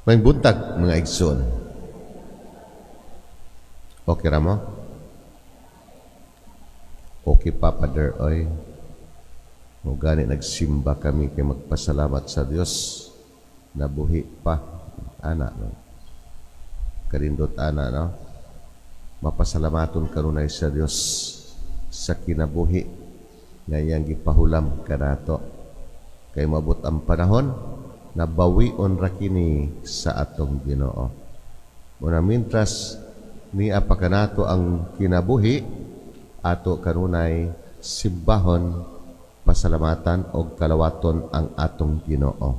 May buntag mga igsoon. Okay ra mo? Okay pa, Father, oy. O gani nagsimba kami kay magpasalamat sa Dios na buhi pa. Ana, no? Karindot ana, no? Mapasalamaton kanunay sa Dios sa kinabuhi nga iyang gipahulam kanato. Kay mabot ang panahon na bawion ra kini sa atong Ginoo. Muna mintras niya pa kanato ang kinabuhi, ato kanunay simbahon, pasalamatan o kalawaton ang atong Ginoo.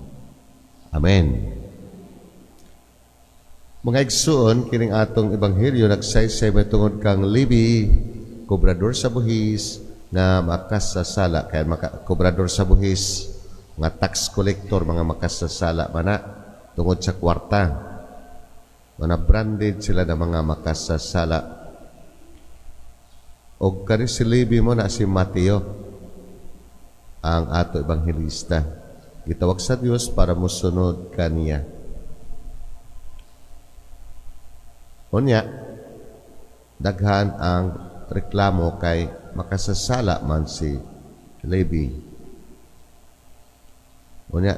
Amen. Mga igsoon, kining atong ebanghelyo nagsaysay matungod kang Levi, kobrador sa buhis, nga makasasala. Kaya kobrador sa buhis, mga tax collector, mga makasasala mana tungod sa kwarta. Mga branded sila na mga makasasala. O kani si Levi mo na si Mateo, ang ato ebanghelista. Gitawag sa Dios para musunod kaniya. Unya, daghan ang reklamo kay makasasala man si Levi. Unya,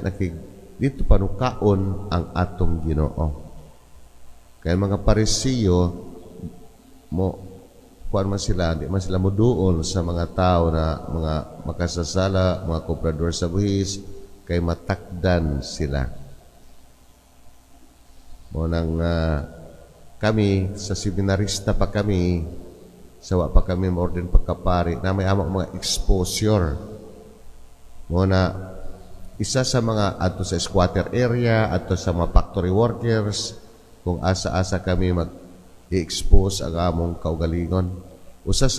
dito panukaon ang atong Ginoo. Kaya mga Parisiyo, kuan man sila, di man sila moduol sa mga tao na mga makasasala, mga komprador sa buhis, kay matakdan sila. Munang kami, sa seminarista pa kami, sawa pa kami maorden pagkapari, na may amang mga exposure. Muna, isa sa mga ato sa squatter area, ato sa mga factory workers, kung asa-asa kami mag-i-expose ang among kaugalingon. Usa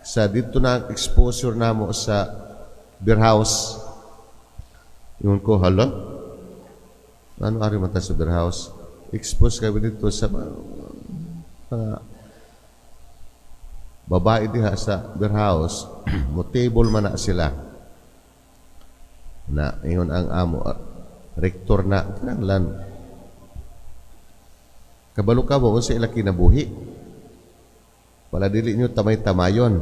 sa dito na exposure namo sa beer house, yun ko, hala? Ano ari man ta sa beer house? Expose kami dito sa mga babae diha sa beer house. Mo table man na sila. Na ingon ang amo rektor na kinahanglan kabalo ka mo sa ila kinabuhi. Wala dili nyo tamay-tamayon.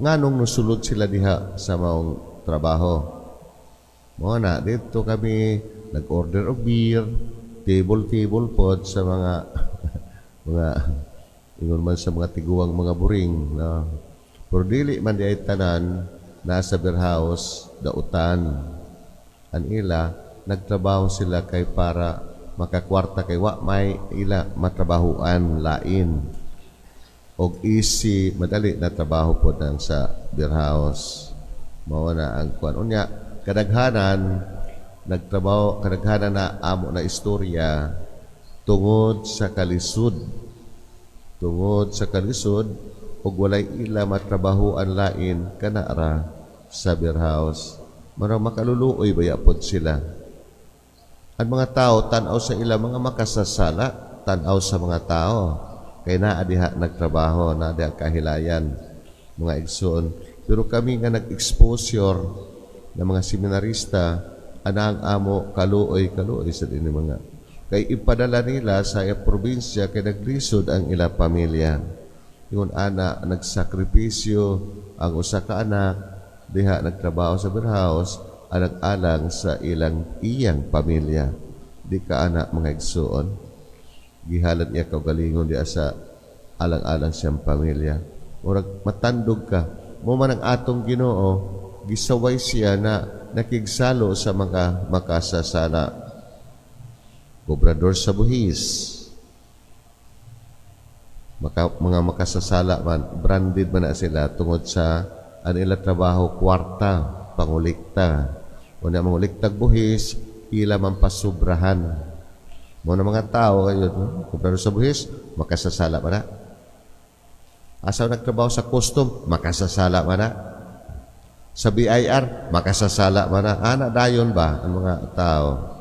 Nganong nusulod sila diha sa maong trabaho. Mo na dito kami nag-order of beer, table pod sa mga mga ingon man sa mga tiguang mga buring, no? Pero dili man di ay tanan nasa beer house dautan. An ila nagtrabaho sila kay para makakwarta kay wa may ila matrabahuan lain. Og easy madali na trabaho pod nang sa beer house. Mao na ang kuan unya kadaghanan nagtrabaho kadaghanan na amo na istorya tungod sa kalisod ug walay ila matrabahuan lain kanara sa beer house. Marang makaluluoy baya pod sila. Ang mga tao tan-aw sa ila mga makasasala, tan-aw sa mga tao kay naa diha nagtrabaho, naa diha kahilayan mga igsoon. Pero kami nga nag-exposure ng mga seminarista, anang amo kaluoy sa dinhi mga kay ipadala nila sa probinsya kay naglisod ang ila pamilya. Ingon ana nagsakripisyo ang usa ka anak diha nagtrabaho sa beer house alang-alang sa iyang pamilya. Di ka anak mga igsoon gihalad niya kaugalingon diha sa alang-alang siyang pamilya. Murag matandog ka mo man ang atong Ginoo gisaway siya na nakigsalo sa mga makasasala. Kobrador sa buhis, mga makasasala man, branded man na sila tungod sa anila trabaho, kwarta, pangulikta. O na manguliktag buhis, ila man pasubrahan. Mga mga tao kayo, kobrador sa buhis, makasasala man na. Asaw nagtrabaho sa custom, makasasala man na. Sa BIR, makasasala man na. Ana dayon ba ang mga tao?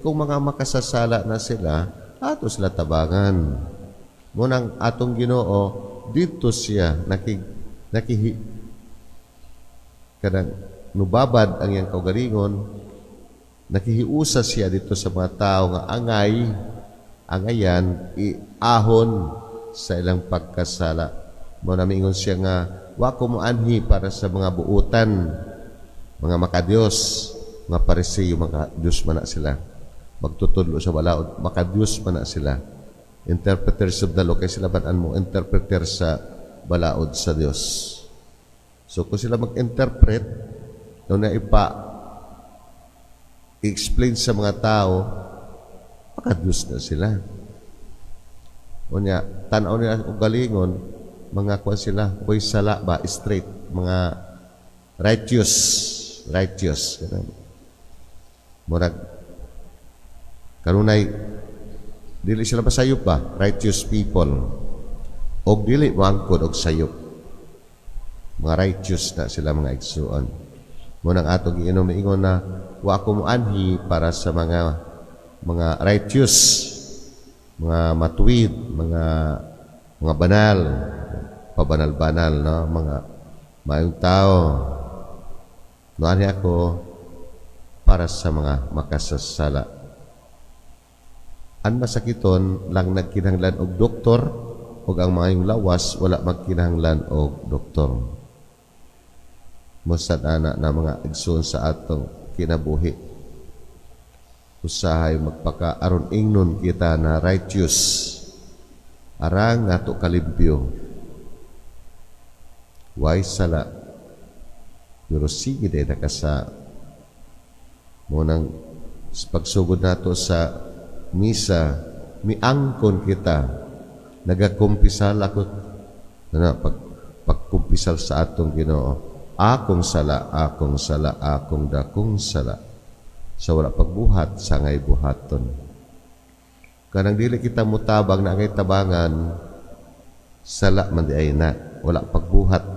Kung mga makasasala na sila, ato sila tabangan. Munang atong Ginoo, dito siya kanang nubabad ang iyang kaugalingon Nakihiusa siya dito sa mga tao nga angayan, iahon sa ilang pagkasala. Mo namingon siya nga, wa ko mo anhi para sa mga buutan, mga makadiyos, mga Pariseo, mga Diyos man na sila. Magtutudlo sa balaod, makadiyos man na sila. Interpreters of the law, kaya sila banan mo, interpreter sa balaod sa Diyos. So kung sila mag-interpret, nung i-explain sa mga tao, makadiyos na sila. O niya, tanaw nila o galingon, mga kuwan sila, ko'y sala ba, straight, mga righteous. Murag, kanunay, dili sila masayop ba? Righteous people. Og dili mangkod og sayop. Mga righteous na sila mga igsuon. Munang ato giinom ingon na wa ko mo anhi para sa mga righteous, mga matuwid, mga banal, pabanal-banal, no? Mga mayong tao. Nuani ako para sa mga makasasala. Ang masakiton lang nagkinahanglan og doktor, ug ang mga lawas wala magkinahanglan og doktor. Musad ana na mga igsoon sa atong kinabuhi. Usahay magpaka aron ingnon kita na righteous. Arang nato kalimpyo. Way sala. Pero sige din nakasa munang pagsugod nato sa misa, miangkon kita, nagakumpisal ako, pagkumpisal sa atong Ginoo, akong sala, akong dakong sala, sa wala pagbuhat, sa ngay buhaton. Kanang dili kita mutabang na ngay tabangan, sala man di ay na, wala pagbuhat.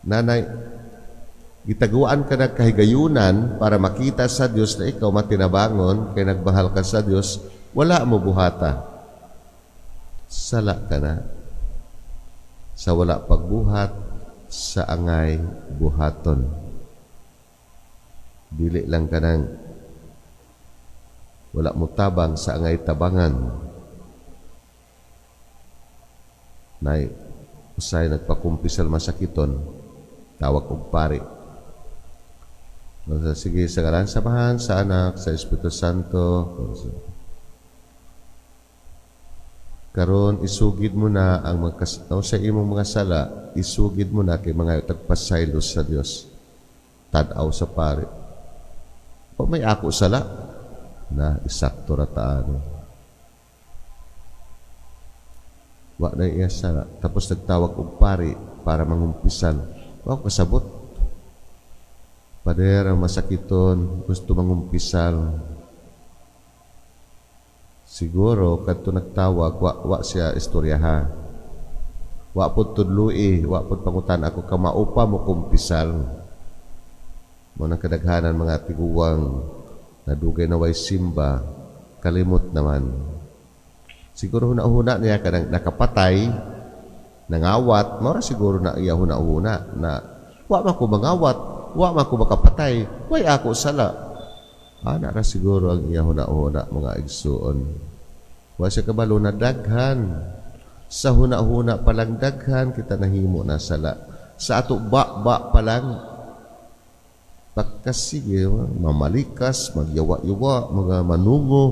Nanay, gitaguan ka na kahigayunan para makita sa Diyos na ikaw matinabangon, kaya nagbahal ka sa Diyos, wala mo buhata. Sala ka na. Sa wala pagbuhat, sa angay buhaton. Dili lang ka nang wala mo tabang sa angay tabangan. Nay, usay nagpakumpisal masakiton, tawag og pari. Sige, sa ngalan samahan sa Anak, sa Espiritu Santo. Karon isugid mo na ang sa imong mga sala, isugid mo na kay mga tagpasaylos sa Dios. Tanaw sa pari. O may ako sala na isakto ra taano. Wa na iya sala. Tapos nagtawag og pari para mangumpisan. Wa kasabot. Pader ang masakiton, gusto mangumpisal. Siguro kadto nagtawag, wa siya istoryaha. Wa pud tudlui, wa pud pangutan ako ka maupa mo kumpisal. Mo nang kadaghanan mga tiguwang nadugay na way simba, kalimot naman. Siguro huna-huna niya kanang nakapatay, nangawat, mara siguro na iya huna-huna na wa man ko mangawat, wa man ko makapatay, way ako sala. Ana ra siguro ang iya huna-huna mga igsuon. Wa siya kabalo na daghan. Sa huna-huna pa lang daghan kita nahimo na sala. Sa ato ba pa lang pagkasige, mamalikas, magyawa-yawa, mga manungo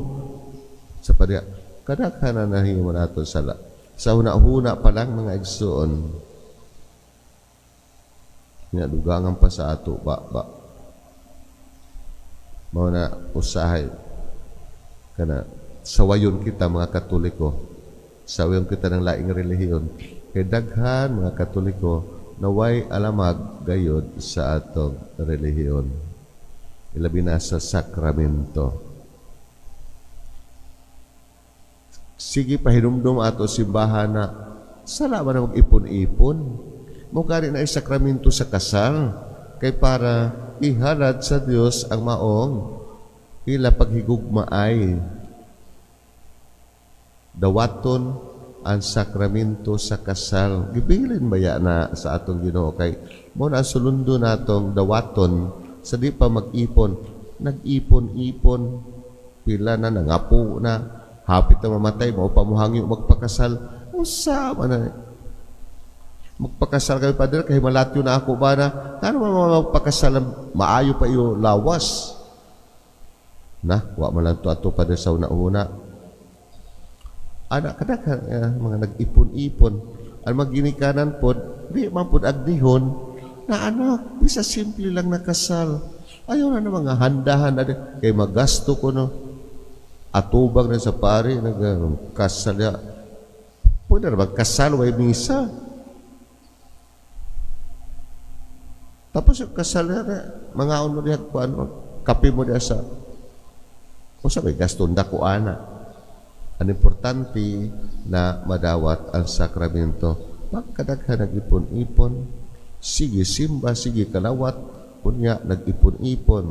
sa padya. Kadaghan na nahimo nato sala. Sa huna-huna pa lang mga igsuon. Inadugangan pa sa ato ba. Mao na usahay kana sawayon kita mga Katoliko, sawayon kita ng laing relihiyon, kay daghan mga Katoliko naway alamag gayod sa atong relihiyon, ilabi na sa sakramento. Sige pahinumdum ato simbahan na sala man na mag-ipon-ipon mo kani na sakramento sa kasal kay para ihalad sa Dios ang maong ila paghigugmaay. Dawaton ang sakramento sa kasal. Gibilin ba ya na sa atong Ginoo kay mo na sulundo natong dawaton sa di pa mag-ipon, nag-ipon-ipon, pila na, nangapo na, hapit na mamatay, mo pamuhangyo magpakasal, usama na. Magpakasal kami, Padre, kahit malatyo na ako ba na, kano magpakasal, maayo pa iyo lawas. Na, wa man lang to ato, Padre, sa una-una. Anak kada mga nag-ipon-ipon, ang maginikanan po, di man po agnihon, na anak, bisa simple lang nakasal. Ayaw na mga handahan na din, kay magasto ko no, atubang na sa pari, nagkasal ya. Pwede na magkasal, way misa. Tapos yung kasal na, mga mo diya, kape mo diya sa, o sabi, gaston da ko ana. Ang importante na madawat ang sakramento. Magkadaghan nag-ipon-ipon, sige simba, sige kalawat, kunya nag-ipon-ipon,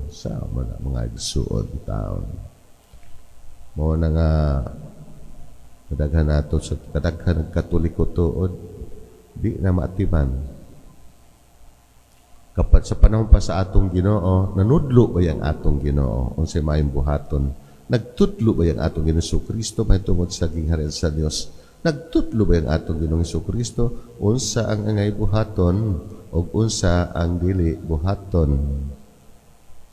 sa mga igsuon taon. Mo na nga, kadaghan nato sa kadaghan ng katoliko tuod, di na maatiman. Kapag sa panahon pa sa atong Ginoo, nanudlo ba yung atong Ginoo? Unsay maayong buhaton? Nagtutlo ba yung atong Ginoo Kristo may tungod sa gingharian sa Dios? Nagtutlo ba yung atong Ginoo Kristo? Unsa ang angay buhaton o unsa ang dili buhaton?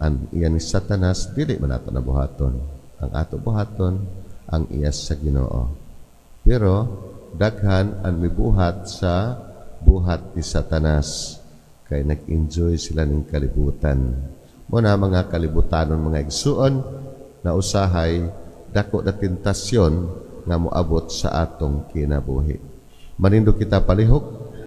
Ang iyan ni Satanas, dili man ato na buhaton. Ang ato buhaton, ang iyas sa Ginoo. Pero, daghan ang mibuhat sa buhat ni Satanas. Kaya nag-enjoy sila ng kalibutan. Muna mga kalibutanon, mga igsuon, na usahay, dako na tentasyon nga moabot sa atong kinabuhi. Manindo kita palihok,